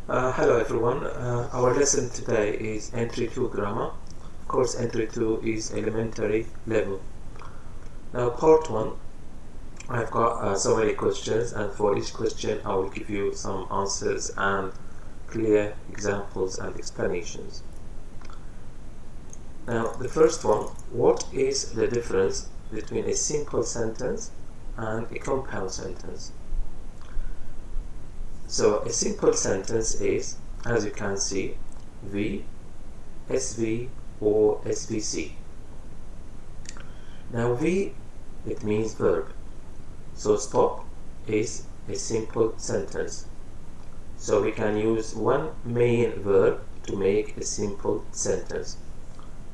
Hello everyone. Our lesson today is Entry 2 Grammar. Of course, Entry 2 is elementary level. Now, part 1, I've got so many questions, and for each question I will give you some answers and clear examples and explanations. Now, the first one, what is the difference between a simple sentence and a compound sentence? So a simple sentence is, as you can see, V, SV or SVC. Now V, it means verb. So stop is a simple sentence. So we can use one main verb to make a simple sentence.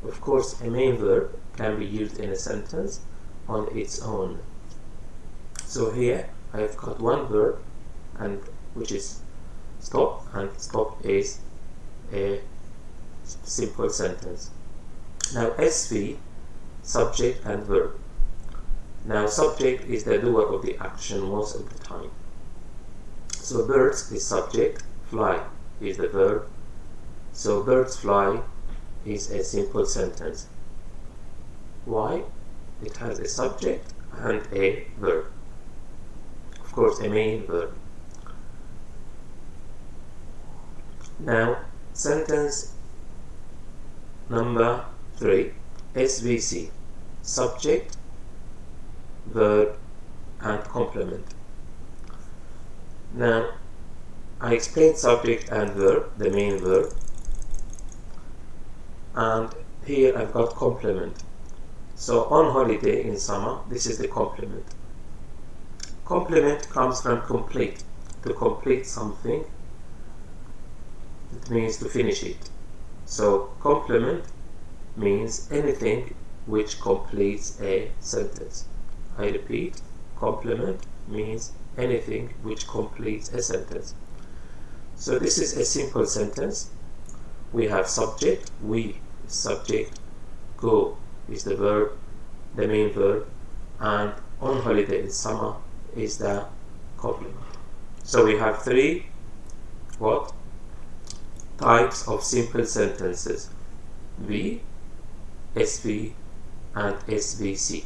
Of course, a main verb can be used in a sentence on its own. So here I've got one verb, and which is stop, and stop is a simple sentence. Now SV, subject and verb. Now subject is the doer of the action most of the time. So birds is subject, fly is the verb. So birds fly is a simple sentence. Why? It has a subject and a verb. Of course, a main verb. Now, sentence number 3, SVC, subject, verb, and complement. Now, I explained subject and verb, the main verb, and here I've got complement. So, on holiday in summer, this is the complement. Complement comes from complete, to complete something. It means to finish it. So complement means anything which completes a sentence. I repeat, complement means anything which completes a sentence. So this is a simple sentence. We have subject, we is subject, go is the verb, the main verb, and on holiday in summer is the complement. So we have three types of simple sentences: V, SV, and SVC.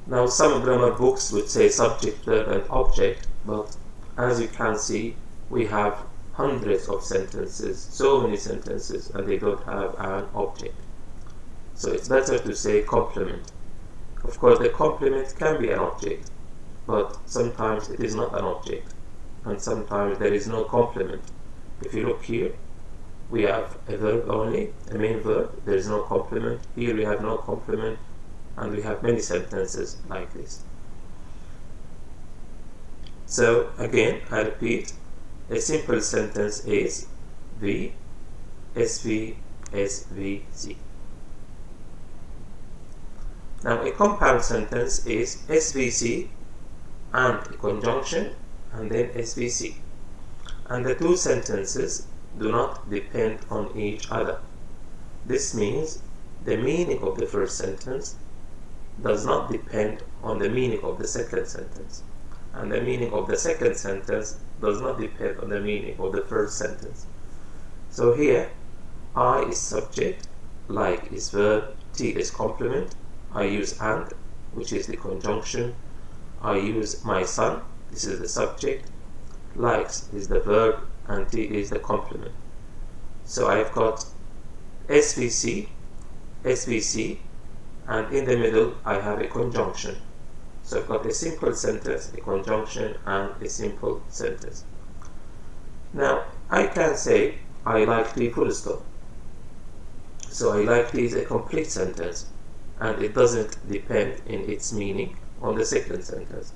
Now some grammar books would say subject, verb, and object, but as you can see, we have hundreds of sentences, so many sentences, and they don't have an object. So it's better to say complement. Of course, the complement can be an object, but sometimes it is not an object, and sometimes there is no complement. If you look here, we have a verb only, a main verb, there is no complement. Here we have no complement, and we have many sentences like this. So again, I repeat, a simple sentence is V, SV, SVC. Now a compound sentence is SVC and a conjunction and then SVC. And the two sentences do not depend on each other. This means the meaning of the first sentence does not depend on the meaning of the second sentence, and the meaning of the second sentence does not depend on the meaning of the first sentence. So here, I is subject, like is verb, T is complement, I use and, which is the conjunction, I use my son, this is the subject, likes is the verb, and T is the complement. So I've got SVC, SVC, and in the middle I have a conjunction. So I've got a simple sentence, a conjunction, and a simple sentence. Now I can say I like tea full stop. So I like tea is a complete sentence, and it doesn't depend in its meaning on the second sentence.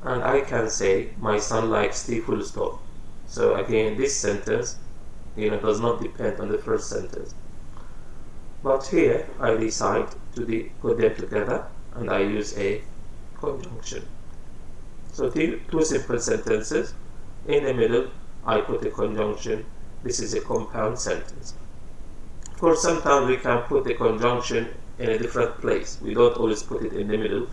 And I can say my son likes tea full stop. So again, this sentence does not depend on the first sentence. But here I decide to put them together, and I use a conjunction. So two simple sentences, in the middle I put a conjunction. This is a compound sentence. Of course, sometimes we can put the conjunction in a different place. We don't always put it in the middle,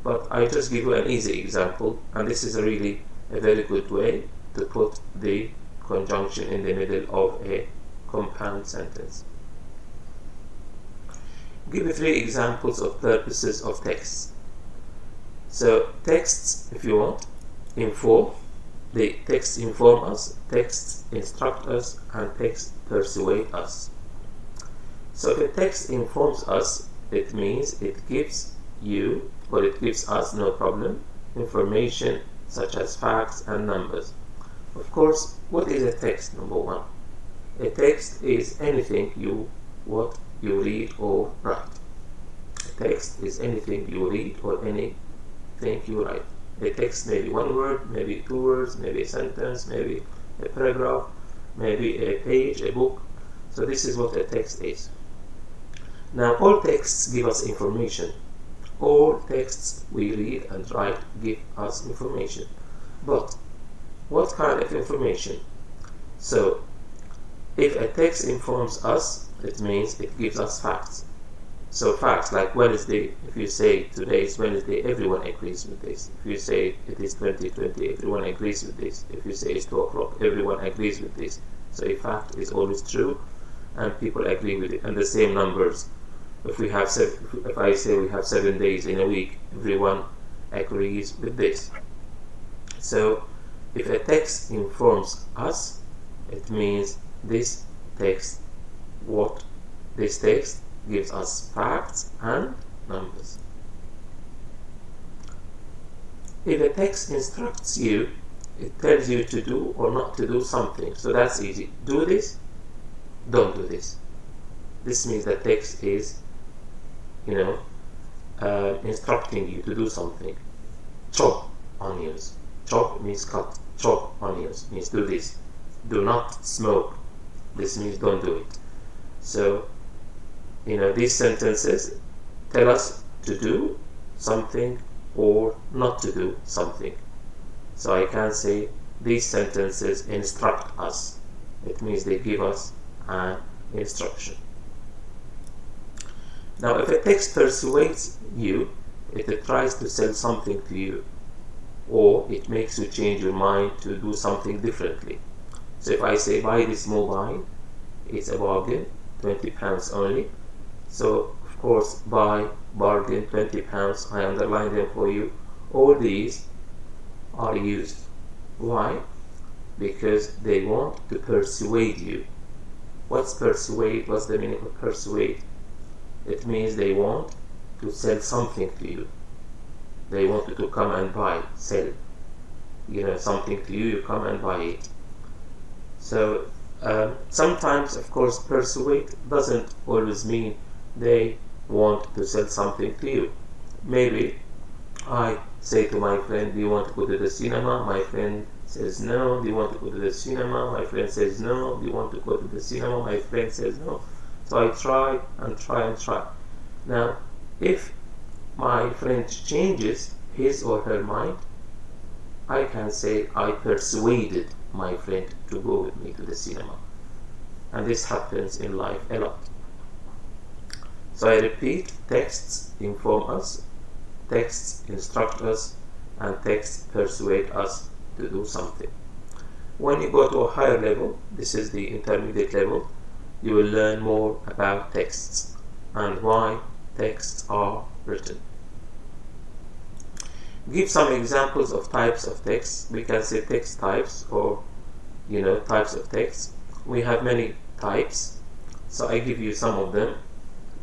but I just give you an easy example, and this is a very good way to put the conjunction in the middle of a compound sentence. Give 3 examples of purposes of text. So texts, if you want, inform. The texts inform us, texts instruct us, and texts persuade us. So if a text informs us, it means it gives you, or it gives us, no problem, information such as facts and numbers. Of course, what is a text? Number 1. A text is anything you read or write. A text is anything you read or anything you write. A text may be 1 word, maybe 2 words, maybe a sentence, maybe a paragraph, maybe a page, a book. So this is what a text is. Now all texts give us information. All texts we read and write give us information. But what kind of information? So if a text informs us, it means it gives us facts. So facts like Wednesday, if you say today is Wednesday, everyone agrees with this. If you say it is 2020, everyone agrees with this. If you say it's 2 o'clock, everyone agrees with this. So a fact is always true and people agree with it. And the same numbers. If I say we have 7 days in a week, everyone agrees with this. So if a text informs us, it means this text gives us facts and numbers. If a text instructs you, it tells you to do or not to do something. So that's easy. Do this, don't do this. This means the text is, instructing you to do something. Chop onions. Chop means cut. Chop onions means do this. Do not smoke. This means don't do it. So these sentences tell us to do something or not to do something. So I can say these sentences instruct us. It means they give us an instruction. Now if a text persuades you, it tries to sell something to you, or it makes you change your mind to do something differently. So if I say buy this mobile, it's a bargain, £20 only. So of course, buy, bargain, £20, I underline them for you. All these are used. Why? Because they want to persuade you. What's persuade? What's the meaning of persuade? It means they want to sell something to you. They want you to come and buy, sell. Something to you, you come and buy it. So sometimes, of course, persuade doesn't always mean they want to sell something to you. Maybe I say to my friend, do you want to go to the cinema? My friend says no. Do you want to go to the cinema? My friend says no. Do you want to go to the cinema? My friend says no. So I try and try and try. Now, if my friend changes his or her mind, I can say I persuaded my friend to go with me to the cinema. And this happens in life a lot. So I repeat, texts inform us, texts instruct us, and texts persuade us to do something. When you go to a higher level, this is the intermediate level, you will learn more about texts and why texts are written. Give some examples of types of text. We can say text types or types of text. We have many types, so I give you some of them.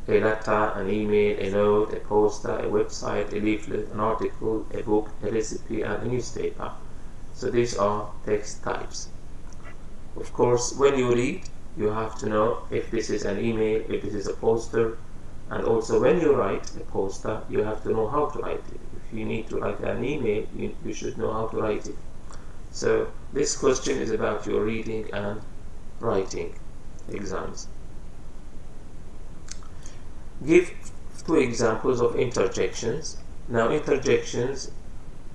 A letter, an email, a note, a poster, a website, a leaflet, an article, a book, a recipe, and a newspaper. So these are text types. Of course, when you read, you have to know if this is an email, if this is a poster, and also when you write a poster, you have to know how to write it. If you need to write an email, you should know how to write it. So this question is about your reading and writing exams. Give 2 examples of interjections. Now interjections,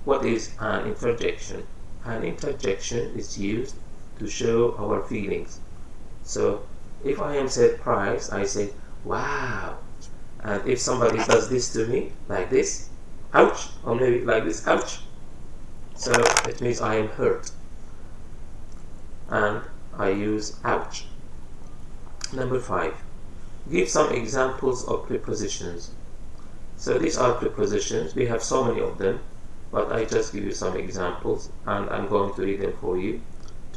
what is an interjection? An interjection is used to show our feelings. So if I am surprised, I say, wow. And if somebody does this to me, like this, ouch, or maybe like this, ouch. So it means I am hurt. and I use ouch. Number 5. Give some examples of prepositions. So these are prepositions. We have so many of them, but I just give you some examples, and I'm going to read them for you.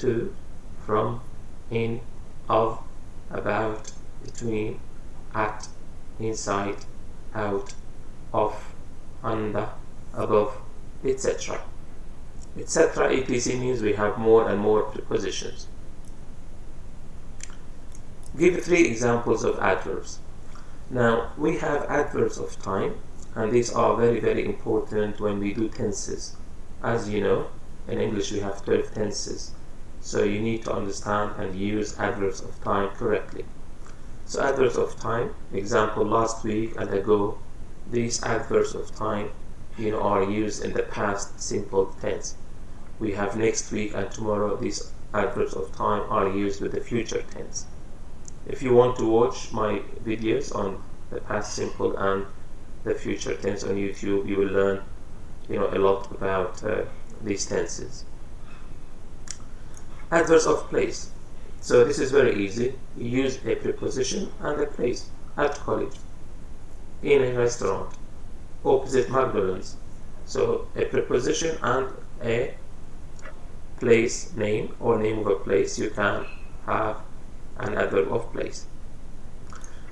To, from, in, of, about, between, at, inside, out, off, under, above, etc. etc. etc. means we have more and more prepositions. Give 3 examples of adverbs. Now we have adverbs of time, and these are very, very important when we do tenses. As you know, in English we have 12 tenses, so you need to understand and use adverbs of time correctly. So adverbs of time, example last week and ago, these adverbs of time are used in the past simple tense. We have next week and tomorrow, these adverbs of time are used with the future tense. If you want to watch my videos on the past simple and the future tense on YouTube, you will learn a lot about these tenses. Adverbs of place. So this is very easy. You use a preposition and a place. At college, in a restaurant, opposite McDonald's. So a preposition and a place name or name of a place, you can have an adverb of place.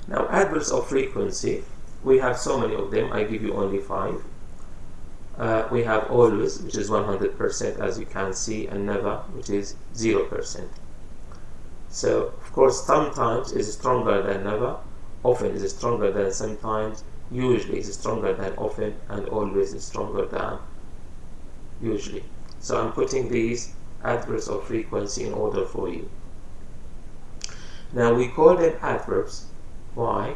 Now adverbs of frequency, we have so many of them. I give you only 5. We have always, which is 100% as you can see, and never, which is 0%. So of course sometimes is stronger than never, often is stronger than sometimes, usually is stronger than often, and always is stronger than usually. So I'm putting these adverbs of frequency in order for you. Now we call them adverbs. Why?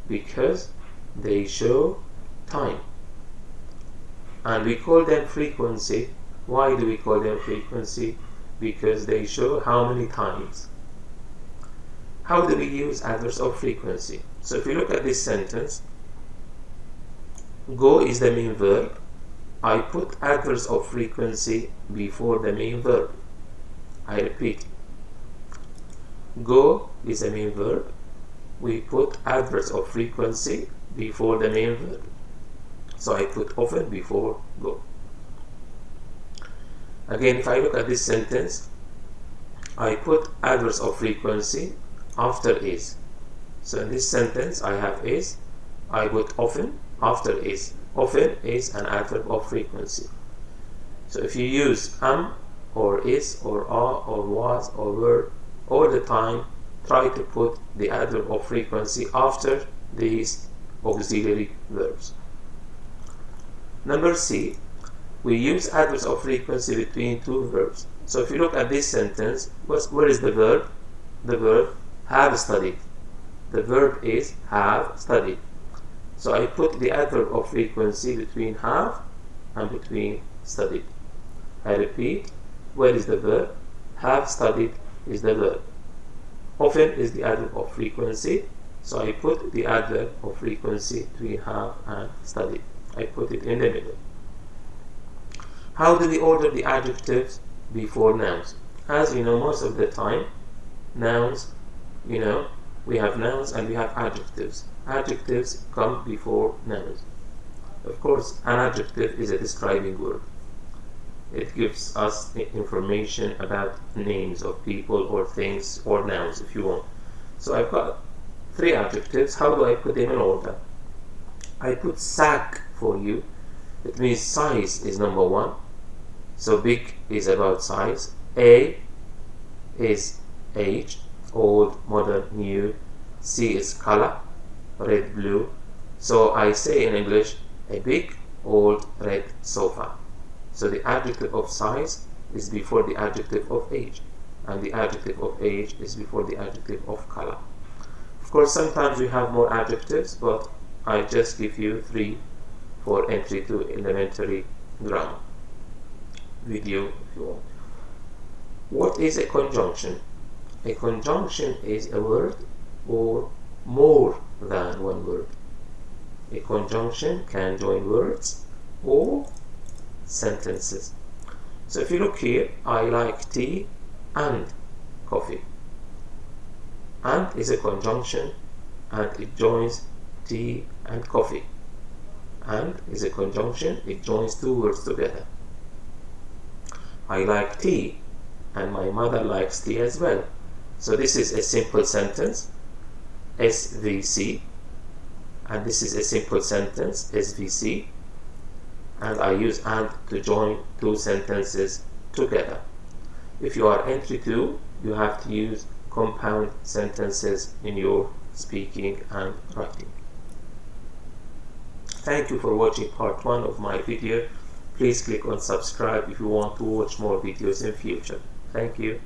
Because they show time. And we call them frequency. Why do we call them frequency? Because they show how many times. How do we use adverbs of frequency? So if you look at this sentence, go is the main verb. I put adverbs of frequency before the main verb. I repeat. Go is the main verb. We put adverbs of frequency before the main verb. So I put often before go. Again, if I look at this sentence, I put adverbs of frequency after is. So in this sentence I have is, I put often after is. Often is an adverb of frequency. So if you use or is or are or was or were all the time, try to put the adverb of frequency after these auxiliary verbs. Number C, we use adverbs of frequency between 2 verbs. So if you look at this sentence, where is the verb? The verb have studied. The verb is have studied. So I put the adverb of frequency between have and between studied. I repeat, where is the verb? Have studied is the verb. Often is the adverb of frequency, so I put the adverb of frequency between have and studied. I put it in the middle. How do we order the adjectives before nouns? As you know, most of the time, nouns, we have nouns and we have adjectives. Adjectives come before nouns. Of course, an adjective is a describing word. It gives us information about names of people or things or nouns if you want. So I've got 3 adjectives. How do I put them in order? I put sack for you. It means size is number 1. So big is about size. A is age, old, modern, new. C is color, red, blue. So I say in English, a big, old, red sofa. So the adjective of size is before the adjective of age, and the adjective of age is before the adjective of color. Of course, sometimes we have more adjectives, but I just give you 3 for entry to elementary grammar video if you want. What is a conjunction? A conjunction is a word or more than one word. A conjunction can join words or sentences. So if you look here, I like tea, and coffee. And is a conjunction and it joins tea and coffee. And is a conjunction, it joins two words together. I like tea and my mother likes tea as well. So this is a simple sentence, SVC, and this is a simple sentence, SVC, and I use and to join two sentences together. If you are entry 2, you have to use compound sentences in your speaking and writing. Thank you for watching part 1 of my video. Please click on subscribe if you want to watch more videos in future. Thank you.